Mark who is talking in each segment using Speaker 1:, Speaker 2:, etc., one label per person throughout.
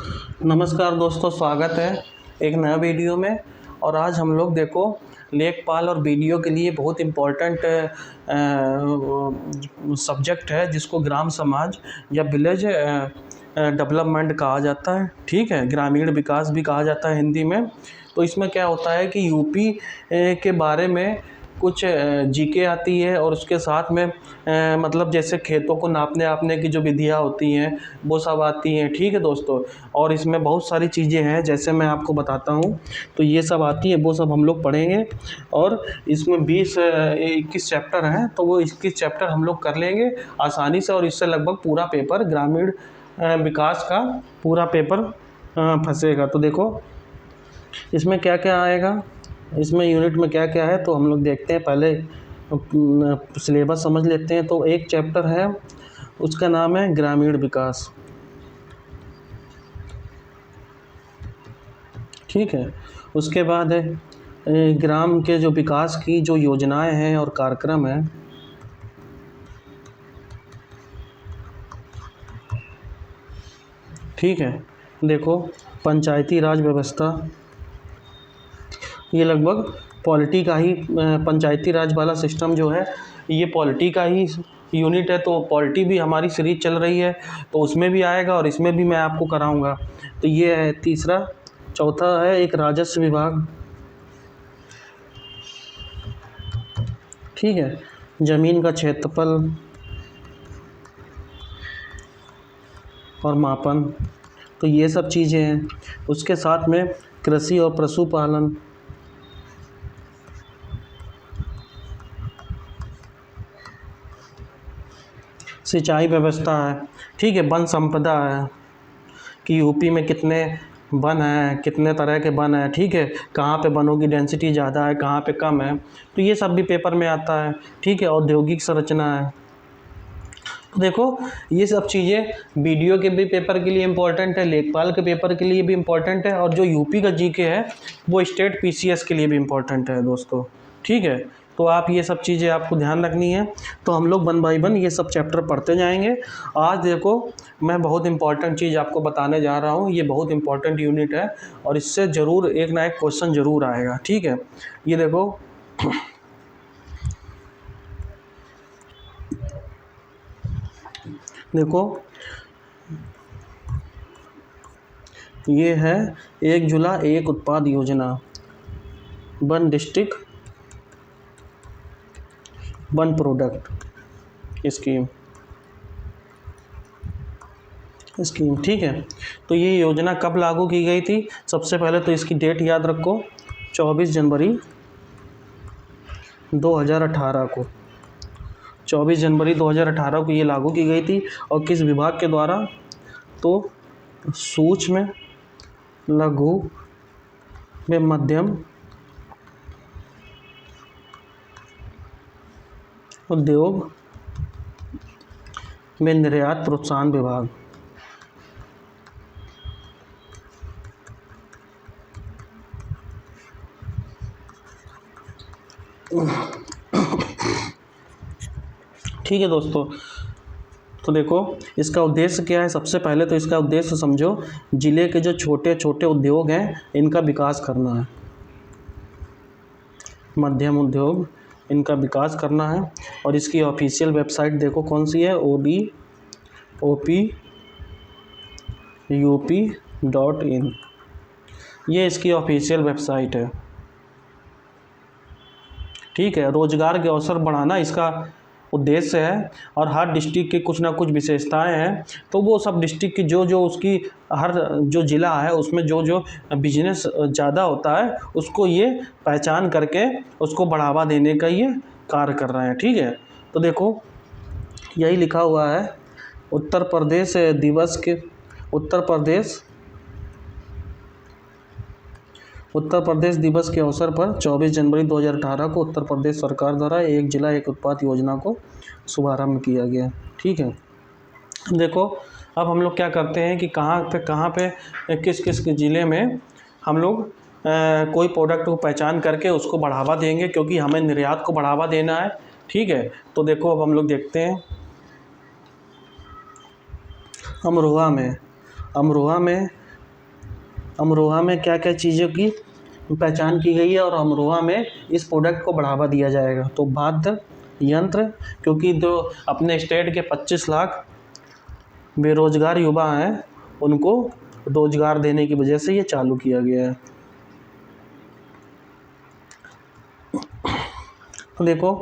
Speaker 1: नमस्कार दोस्तों, स्वागत है एक नया वीडियो में। और आज हम लोग देखो लेखपाल और बीडीओ के लिए बहुत इम्पोर्टेंट सब्जेक्ट है जिसको ग्राम समाज या विलेज डेवलपमेंट कहा जाता है। ठीक है, ग्रामीण विकास भी कहा जाता है हिंदी में। तो इसमें क्या होता है कि यूपी के बारे में कुछ जीके आती है और उसके साथ में मतलब जैसे खेतों को नापने की जो विधियाँ होती हैं वो सब आती हैं। ठीक है दोस्तों, और इसमें बहुत सारी चीज़ें हैं जैसे मैं आपको बताता हूँ। तो ये सब आती है, वो सब हम लोग पढ़ेंगे। और इसमें 21 चैप्टर हैं, तो वो 21 चैप्टर हम लोग कर लेंगे आसानी से। और इससे लगभग पूरा पेपर ग्रामीण विकास का पूरा पेपर फंसेगा। तो देखो इसमें क्या क्या आएगा, इसमें यूनिट में क्या क्या है, तो हम लोग देखते हैं। पहले सिलेबस समझ लेते हैं। तो एक चैप्टर है, उसका नाम है ग्रामीण विकास। ठीक है, उसके बाद है ग्राम के जो विकास की जो योजनाएं हैं और कार्यक्रम हैं। ठीक है, देखो पंचायती राज व्यवस्था, ये लगभग पॉलिटी का ही पंचायती राज वाला सिस्टम जो है ये पॉलिटी का ही यूनिट है। तो पॉलिटी भी हमारी सीरीज चल रही है तो उसमें भी आएगा और इसमें भी मैं आपको कराऊंगा। तो ये है तीसरा। चौथा है एक राजस्व विभाग। ठीक है, जमीन का क्षेत्रफल और मापन, तो ये सब चीज़ें हैं। उसके साथ में कृषि और पशुपालन, सिंचाई व्यवस्था है। ठीक है, वन संपदा है कि यूपी में कितने वन हैं, कितने तरह के वन हैं। ठीक है, कहाँ पे वनों की डेंसिटी ज़्यादा है, कहाँ पे कम है, तो ये सब भी पेपर में आता है। ठीक है, औद्योगिक संरचना है। तो देखो ये सब चीज़ें बीडीओ के भी पेपर के लिए इम्पोर्टेंट है, लेखपाल के पेपर के लिए भी इम्पोर्टेंट है, और जो यूपी का जीके है वो स्टेट पीसीएस के लिए भी इम्पोर्टेंट है दोस्तों। ठीक है, तो आप ये सब चीज़ें आपको ध्यान रखनी है। तो हम लोग 1 बाय 1 ये सब चैप्टर पढ़ते जाएंगे। आज देखो मैं बहुत इंपॉर्टेंट चीज़ आपको बताने जा रहा हूँ। ये बहुत इंपॉर्टेंट यूनिट है और इससे ज़रूर एक ना एक क्वेश्चन ज़रूर आएगा। ठीक है, ये देखो देखो ये है एक जिला एक उत्पाद योजना, one district one product scheme. ठीक है, तो ये योजना कब लागू की गई थी? सबसे पहले तो इसकी डेट याद रखो, 24 जनवरी 2018 को। 24 जनवरी 2018 को ये लागू की गई थी। और किस विभाग के द्वारा? तो सूक्ष्म, लघु व मध्यम उद्योग में निर्यात प्रोत्साहन विभाग। ठीक है दोस्तों, तो देखो इसका उद्देश्य क्या है। सबसे पहले तो इसका उद्देश्य समझो, जिले के जो छोटे छोटे उद्योग हैं इनका विकास करना है, मध्यम उद्योग इनका विकास करना है। और इसकी ऑफिशियल वेबसाइट देखो कौन सी है, ODOPUP.in, ये इसकी ऑफिशियल वेबसाइट है। ठीक है, रोजगार के अवसर बढ़ाना इसका उद्देश्य है। और हर डिस्ट्रिक्ट की कुछ ना कुछ विशेषताएं हैं, तो वो सब डिस्ट्रिक्ट की जो उसकी हर जो ज़िला है उसमें जो बिजनेस ज़्यादा होता है उसको ये पहचान करके उसको बढ़ावा देने का ये कार्य कर रहे हैं। ठीक है, तो देखो यही लिखा हुआ है, उत्तर प्रदेश दिवस के अवसर पर 24 जनवरी 2018 को उत्तर प्रदेश सरकार द्वारा एक जिला एक उत्पाद योजना को शुभारंभ किया गया। ठीक है, देखो अब हम लोग क्या करते हैं कि कहाँ पे किस किस ज़िले में हम लोग कोई प्रोडक्ट को पहचान करके उसको बढ़ावा देंगे, क्योंकि हमें निर्यात को बढ़ावा देना है। ठीक है, तो देखो अब हम लोग देखते हैं अमरोहा में अमरोहा में क्या क्या चीज़ों की पहचान की गई है और अमरोहा में इस प्रोडक्ट को बढ़ावा दिया जाएगा। तो वाद्य यंत्र, क्योंकि जो अपने स्टेट के 25 लाख बेरोजगार युवा हैं उनको रोजगार देने की वजह से ये चालू किया गया है। तो देखो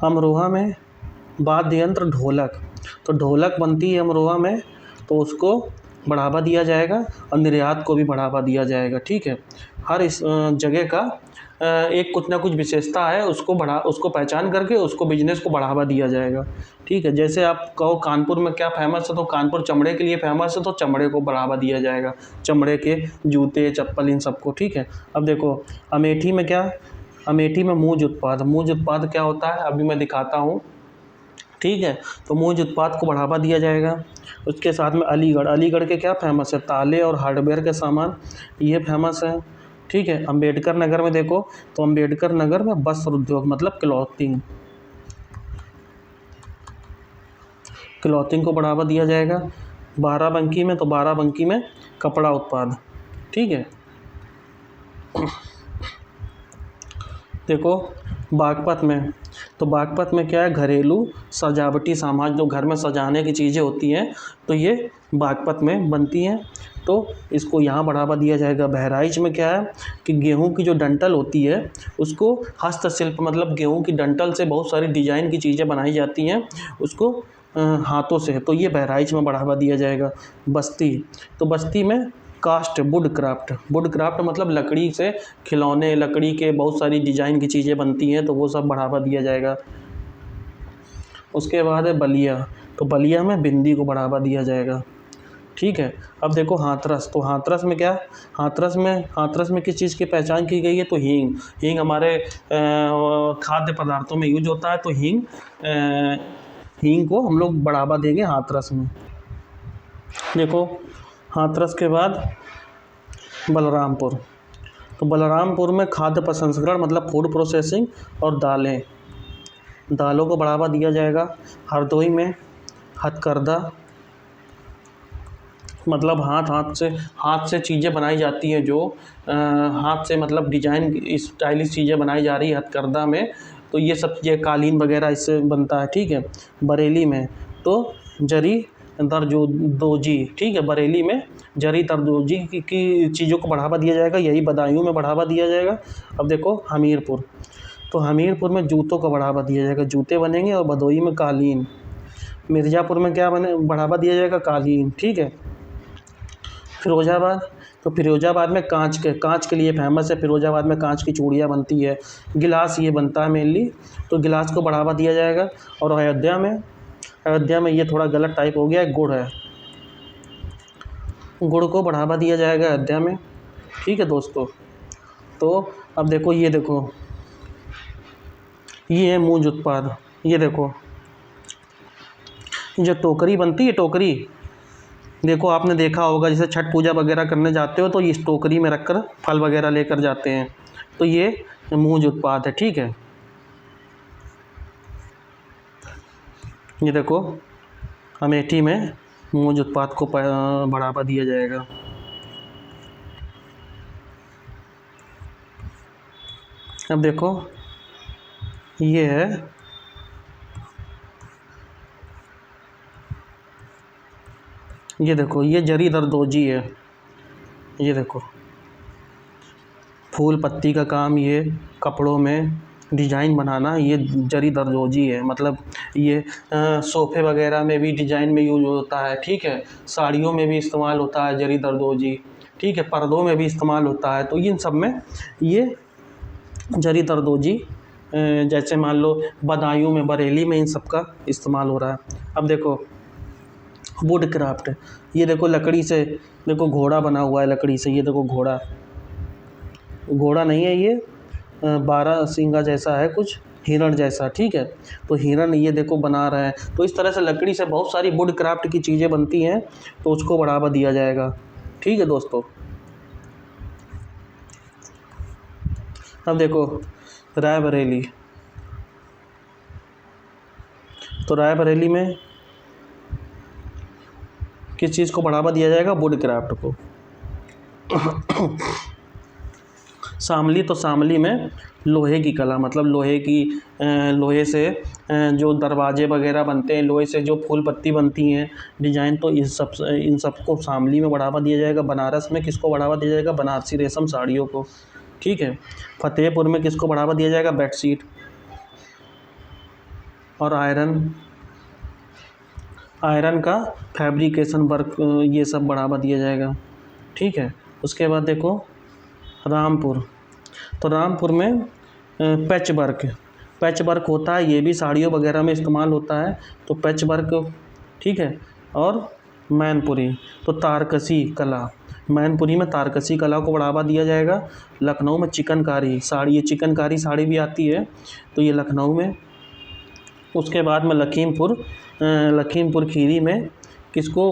Speaker 1: अमरोहा में वाद्य यंत्र ढोलक, तो ढोलक बनती है अमरोहा में, तो उसको बढ़ावा दिया जाएगा और निर्यात को भी बढ़ावा दिया जाएगा। ठीक है, हर इस जगह का एक कुछ ना कुछ विशेषता है, उसको पहचान करके उसको बिजनेस को बढ़ावा दिया जाएगा। ठीक है, जैसे आप कहो कानपुर में क्या फेमस है, तो कानपुर चमड़े के लिए फेमस है, तो चमड़े को बढ़ावा दिया जाएगा, चमड़े के जूते चप्पल इन सबको। ठीक है, अब देखो अमेठी में क्या, अमेठी में मूंज उत्पाद, मूंज उत्पाद क्या होता है अभी मैं दिखाता हूँ। ठीक है, तो मूंज उत्पाद को बढ़ावा दिया जाएगा। उसके साथ में अलीगढ़, अलीगढ़ के क्या फेमस है, ताले और हार्डवेयर के सामान, ये फेमस है। ठीक है, अंबेडकर नगर में देखो, तो अंबेडकर नगर में वस्त्र उद्योग मतलब क्लॉथिंग, क्लॉथिंग को बढ़ावा दिया जाएगा। बाराबंकी में, तो बाराबंकी में कपड़ा उत्पाद। ठीक है, देखो बागपत में, तो बागपत में क्या है, घरेलू सजावटी सामान, जो घर में सजाने की चीज़ें होती हैं, तो ये बागपत में बनती हैं, तो इसको यहाँ बढ़ावा दिया जाएगा। बहराइच में क्या है कि गेहूं की जो डंठल होती है उसको हस्तशिल्प मतलब गेहूं की डंठल से बहुत सारी डिजाइन की चीज़ें बनाई जाती हैं उसको हाथों से, तो ये बहराइच में बढ़ावा दिया जाएगा। बस्ती, तो बस्ती में कास्ट वुड क्राफ्ट, वुड क्राफ्ट मतलब लकड़ी से खिलौने, लकड़ी के बहुत सारी डिजाइन की चीज़ें बनती हैं, तो वो सब बढ़ावा दिया जाएगा। उसके बाद है बलिया, तो बलिया में बिंदी को बढ़ावा दिया जाएगा। ठीक है, अब देखो हाथरस, तो हाथरस में क्या, हाथरस में किस चीज़ की पहचान की गई है, तो हींग, हींग हमारे खाद्य पदार्थों में यूज होता है, तो हींग को हम लोग बढ़ावा देंगे हाथरस में। देखो हाथरस के बाद बलरामपुर, तो बलरामपुर में खाद्य प्रसंस्करण मतलब फूड प्रोसेसिंग और दालें, दालों को बढ़ावा दिया जाएगा। हरदोई में हथकरघा मतलब हाथ से चीज़ें बनाई जाती हैं, जो हाथ से मतलब डिजाइन स्टाइलिश चीज़ें बनाई जा रही है हथकरघा में, तो ये सब चीज़ें कालीन वगैरह इससे बनता है। ठीक है, बरेली में तो जरी दरदोजी, ठीक है, बरेली में जरी दरदोजी की चीज़ों को बढ़ावा दिया जाएगा, यही बदायूं में बढ़ावा दिया जाएगा। अब देखो हमीरपुर, तो हमीरपुर में जूतों को बढ़ावा दिया जाएगा, जूते बनेंगे, और भदोई में कालीन। मिर्ज़ापुर में क्या बढ़ावा दिया जाएगा, कालीन। ठीक है, फिरोजाबाद, तो फिरोजाबाद में कांच के लिए फेमस है, फिरोजाबाद में कांच की चूड़ियाँ बनती है, गिलास ये बनता है मेनली, तो गिलास को बढ़ावा दिया जाएगा। और अयोध्या में ये थोड़ा गलत टाइप हो गया है, गुड़ है, गुड़ को बढ़ावा दिया जाएगा अयोध्या में। ठीक है दोस्तों, तो अब देखो ये है मूंज उत्पाद, ये देखो जो टोकरी बनती है, टोकरी देखो आपने देखा होगा, जैसे छठ पूजा वगैरह करने जाते हो तो इस टोकरी में रखकर फल वगैरह लेकर जाते हैं, तो ये मूंज उत्पाद है। ठीक है, ये देखो अमेठी में मूंज उत्पाद को बढ़ावा दिया जाएगा। अब देखो ये है, ये देखो ये जरी दरदोजी है, ये देखो फूल पत्ती का काम, ये कपड़ों में डिज़ाइन बनाना, ये जरी दरदोजी है, मतलब ये सोफ़े वगैरह में भी डिज़ाइन में यूज होता है। ठीक है, साड़ियों में भी इस्तेमाल होता है जरी दरदोजी। ठीक है, पर्दों में भी इस्तेमाल होता है, तो इन सब में ये जरी दरदोजी जैसे मान लो बदायूं में, बरेली में इन सब का इस्तेमाल हो रहा है। अब देखो वुड क्राफ्ट, ये देखो लकड़ी से, देखो घोड़ा बना हुआ है लकड़ी से, ये देखो घोड़ा नहीं है, ये 12 सींगा जैसा है कुछ, हिरण जैसा। ठीक है, तो हिरण ये देखो बना रहे हैं, तो इस तरह से लकड़ी से बहुत सारी वुड क्राफ्ट की चीज़ें बनती हैं, तो उसको बढ़ावा दिया जाएगा। ठीक है दोस्तों, अब देखो रायबरेली, तो रायबरेली में किस चीज़ को बढ़ावा दिया जाएगा, वुड क्राफ्ट को। शामली, तो शामली में लोहे की कला, मतलब लोहे से जो दरवाजे वगैरह बनते हैं, लोहे से जो फूल पत्ती बनती हैं डिजाइन, तो इन सब को शामली में बढ़ावा दिया जाएगा। बनारस में किसको बढ़ावा दिया जाएगा? बनारसी रेशम साड़ियों को। ठीक है। फतेहपुर में किसको बढ़ावा दिया जाएगा? बेडशीट और आयरन का फैब्रिकेशन वर्क, ये सब बढ़ावा दिया जाएगा। ठीक है। उसके बाद देखो रामपुर, तो रामपुर में पैच वर्क होता है, ये भी साड़ियों वगैरह में इस्तेमाल होता है, तो पैच वर्क। ठीक है। और मैनपुरी, तो तारकसी कला, मैनपुरी में तारकसी कला को बढ़ावा दिया जाएगा। लखनऊ में चिकनकारी साड़ी, ये चिकनकारी साड़ी भी आती है, तो ये लखनऊ में। उसके बाद में लखीमपुर खीरी में किसको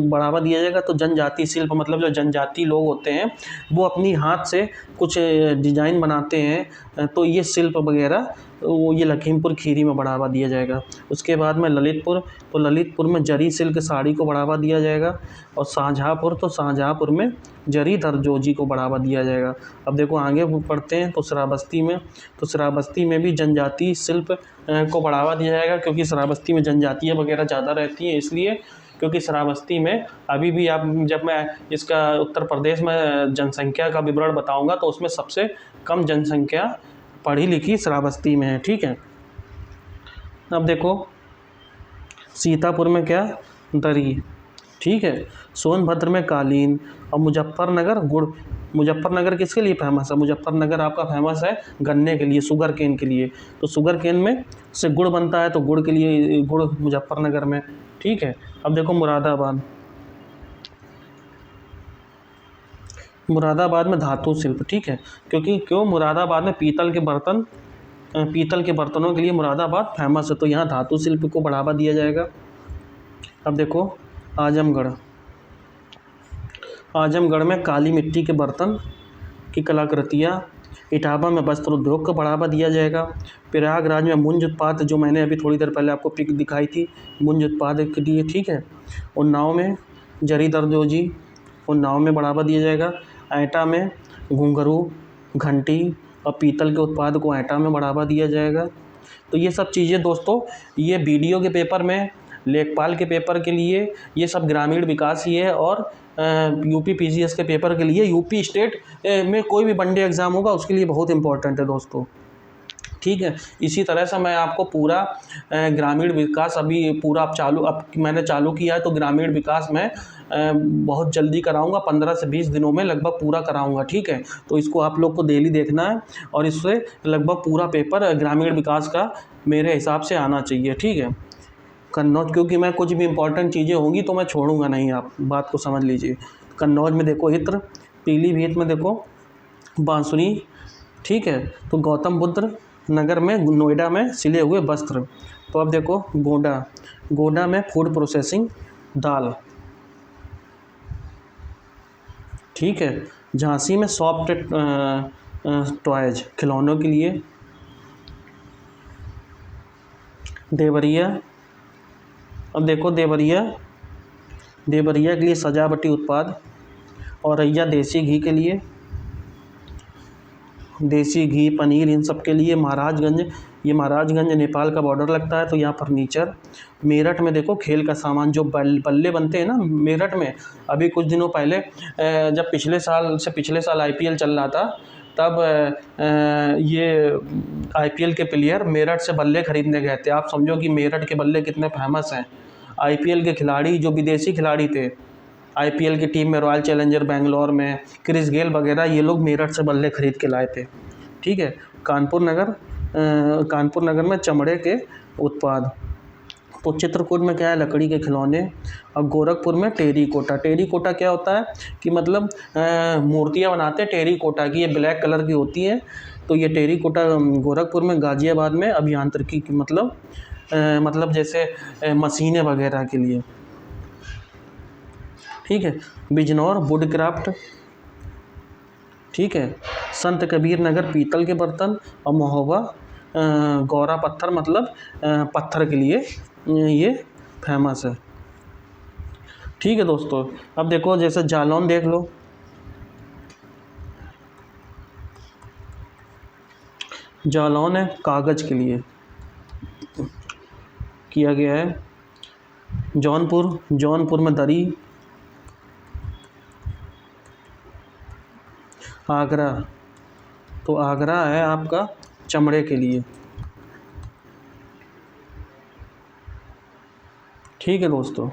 Speaker 1: बढ़ावा दिया जाएगा? तो जनजाति शिल्प, मतलब जो जनजाति लोग होते हैं वो अपनी हाथ से कुछ डिजाइन बनाते हैं, तो ये शिल्प वगैरह वो ये लखीमपुर खीरी में बढ़ावा दिया जाएगा। उसके बाद में ललितपुर, तो ललितपुर में जरी सिल्क साड़ी को बढ़ावा दिया जाएगा। और शाहजहाँपुर, तो शाहजहाँपुर में जरी दरजोजी को बढ़ावा दिया जाएगा। अब देखो आगे पढ़ते हैं, तो श्रावस्ती में भी जनजाति शिल्प को बढ़ावा दिया जाएगा, क्योंकि श्रावस्ती में जनजातियाँ वगैरह ज़्यादा रहती हैं, इसलिए क्योंकि श्रावस्ती में अभी भी जब मैं इसका उत्तर प्रदेश में जनसंख्या का विवरण बताऊंगा तो उसमें सबसे कम जनसंख्या पढ़ी लिखी श्रावस्ती में है। ठीक है। अब देखो सीतापुर में क्या? दरी। ठीक है। सोनभद्र में कालीन। और मुजफ्फरनगर किसके लिए फेमस है? मुजफ्फरनगर आपका फेमस है गन्ने के लिए, शुगर केन के लिए, तो शुगर केन में से गुड़ बनता है, तो गुड़ के लिए गुड़ मुजफ्फरनगर में। ठीक है। अब देखो मुरादाबाद में धातु शिल्प। ठीक है। क्यों मुरादाबाद में पीतल के बर्तनों के लिए मुरादाबाद फेमस है, तो यहाँ धातु शिल्प को बढ़ावा दिया जाएगा। अब देखो आजमगढ़ में काली मिट्टी के बर्तन की कलाकृतियाँ। इटावा में वस्त्र उद्योग को बढ़ावा दिया जाएगा। प्रयागराज में मुंज उत्पाद, जो मैंने अभी थोड़ी देर पहले आपको पिक दिखाई थी, मुंज उत्पाद के लिए। ठीक है। उन्नाव में जरी दरदोजी, उन्नाव में बढ़ावा दिया जाएगा। ऐंटा में घुंघरू, घंटी और पीतल के उत्पाद को ऐंटा में बढ़ावा दिया जाएगा। तो ये सब चीज़ें दोस्तों, ये बीडीओ के पेपर में, लेखपाल के पेपर के लिए ये सब ग्रामीण विकास ही है, और यूपी पीसीएस के पेपर के लिए, यूपी स्टेट में कोई भी वनडे एग्ज़ाम होगा उसके लिए बहुत इंपॉर्टेंट है दोस्तों। ठीक है। इसी तरह से मैं आपको पूरा ग्रामीण विकास अभी पूरा अब मैंने चालू किया है, तो ग्रामीण विकास में बहुत जल्दी कराऊंगा, 15 से 20 दिनों में लगभग पूरा कराऊंगा। ठीक है। तो इसको आप लोग को डेली देखना है, और इससे लगभग पूरा पेपर ग्रामीण विकास का मेरे हिसाब से आना चाहिए। ठीक है। कन्नौज, क्योंकि मैं कुछ भी इंपॉर्टेंट चीज़ें होंगी तो मैं छोड़ूंगा नहीं, आप बात को समझ लीजिए। कन्नौज में देखो इत्र, पीलीभीत में देखो बांसुरी। ठीक है। तो गौतम बुद्ध नगर में, नोएडा में सिले हुए वस्त्र। तो अब देखो गोंडा में फूड प्रोसेसिंग दाल। ठीक है। झांसी में सॉफ्ट टॉयज, खिलौनों के लिए। देवरिया, अब देखो देवरिया के लिए सजावटी उत्पाद। औरैया देसी घी के लिए, देसी घी, पनीर, इन सब के लिए। महाराजगंज नेपाल का बॉर्डर लगता है, तो यहाँ फर्नीचर। मेरठ में देखो खेल का सामान, जो बल्ले बनते हैं ना मेरठ में। अभी कुछ दिनों पहले जब पिछले साल आईपीएल चल रहा था, तब ये आईपीएल के प्लेयर मेरठ से बल्ले खरीदने गए थे। आप समझो कि मेरठ के बल्ले कितने फेमस हैं। आईपीएल के खिलाड़ी, जो विदेशी खिलाड़ी थे आईपीएल की टीम में, रॉयल चैलेंजर बेंगलोर में क्रिस गेल वगैरह, ये लोग मेरठ से बल्ले खरीद के लाए थे। ठीक है। कानपुर नगर में चमड़े के उत्पाद। तो चित्रकूट में क्या है? लकड़ी के खिलौने। और गोरखपुर में टेरीकोटा क्या होता है कि मतलब मूर्तियाँ बनाते हैं टेरीकोटा की, ये ब्लैक कलर की होती है, तो ये टेरीकोटा गोरखपुर में। गाजियाबाद में अभियांत्रिकी की, मतलब जैसे मशीनें वगैरह के लिए। ठीक है। बिजनौर वुडक्राफ्ट। ठीक है। संत कबीर नगर पीतल के बर्तन। और महोबा गौरा पत्थर, मतलब पत्थर के लिए ये फेमस है। ठीक है दोस्तों। अब देखो जैसे जालौन देख लो, जालौन है कागज़ के लिए किया गया है। जौनपुर में दरी। आगरा, तो आगरा है आपका चमड़े के लिए। ठीक है दोस्तों।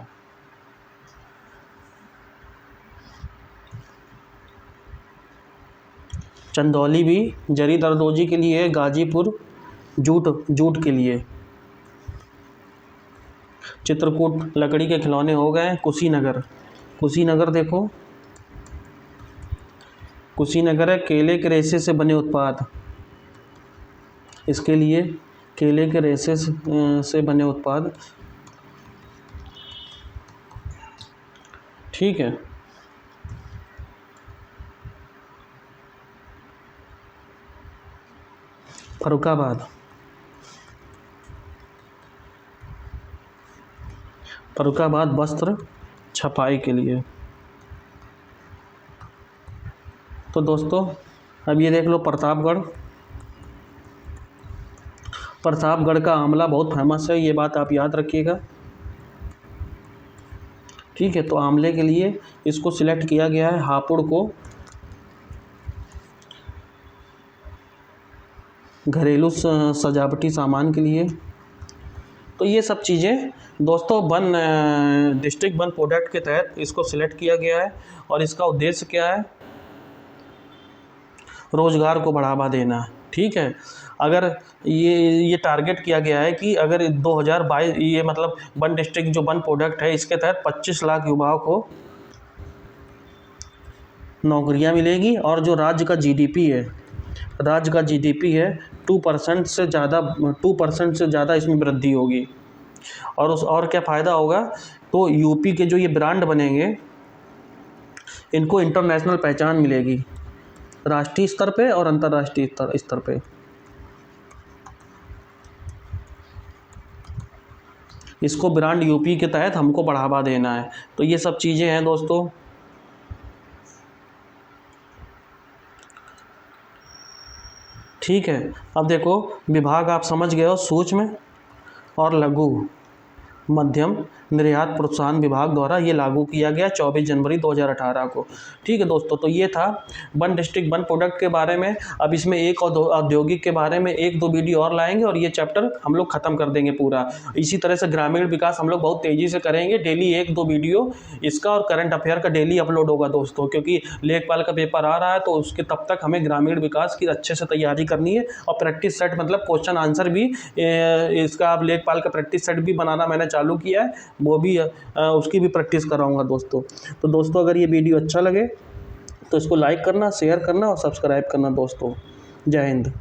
Speaker 1: चंदौली भी जरी दरदोजी के लिए है। गाजीपुर जूट के लिए। चित्रकूट लकड़ी के खिलौने हो गए। कुशीनगर देखो, कुशीनगर है केले के रेशे से बने उत्पाद। इसके लिए केले के रेशे से बने उत्पाद। ठीक है। फर्रुखाबाद वस्त्र छपाई के लिए। तो दोस्तों अब ये देख लो प्रतापगढ़ का आंवला बहुत फेमस है, ये बात आप याद रखिएगा। ठीक है, तो आंवले के लिए इसको सिलेक्ट किया गया है। हापुड़ को घरेलू सजावटी सामान के लिए। तो ये सब चीज़ें दोस्तों डिस्ट्रिक्ट वन प्रोडक्ट के तहत इसको सिलेक्ट किया गया है। और इसका उद्देश्य क्या है? रोज़गार को बढ़ावा देना। ठीक है, अगर ये टारगेट किया गया है कि अगर 2022 ये मतलब वन डिस्ट्रिक्ट जो वन प्रोडक्ट है इसके तहत 25 लाख युवाओं को नौकरियां मिलेगी। और जो राज्य का जीडीपी है 2% से ज़्यादा इसमें वृद्धि होगी। और क्या फ़ायदा होगा? तो यूपी के जो ये ब्रांड बनेंगे इनको इंटरनेशनल पहचान मिलेगी, राष्ट्रीय स्तर पे और अंतर्राष्ट्रीय स्तर पे। इसको ब्रांड यूपी के तहत हमको बढ़ावा देना है। तो ये सब चीज़ें हैं दोस्तों। ठीक है, अब देखो विभाग आप समझ गए हो। सूक्ष्म और लघु मध्यम निर्यात प्रोत्साहन विभाग द्वारा ये लागू किया गया 24 जनवरी 2018 को। ठीक है दोस्तों, तो ये था वन डिस्ट्रिक्ट वन प्रोडक्ट के बारे में। अब इसमें एक और औद्योगिक के बारे में 1-2 वीडियो और लाएंगे और ये चैप्टर हम लोग ख़त्म कर देंगे पूरा। इसी तरह से ग्रामीण विकास हम लोग बहुत तेज़ी से करेंगे। डेली 1-2 वीडियो इसका और करंट अफेयर का डेली अपलोड होगा दोस्तों, क्योंकि लेखपाल का पेपर आ रहा है तो उसके तब तक हमें ग्रामीण विकास की अच्छे से तैयारी करनी है। और प्रैक्टिस सेट मतलब क्वेश्चन आंसर भी इसका अब लेखपाल का प्रैक्टिस सेट भी बनाना मैंने चालू किया है, वो भी उसकी भी प्रैक्टिस कराऊंगा दोस्तों। तो दोस्तों अगर ये वीडियो अच्छा लगे तो इसको लाइक करना, शेयर करना और सब्सक्राइब करना दोस्तों। जय हिंद।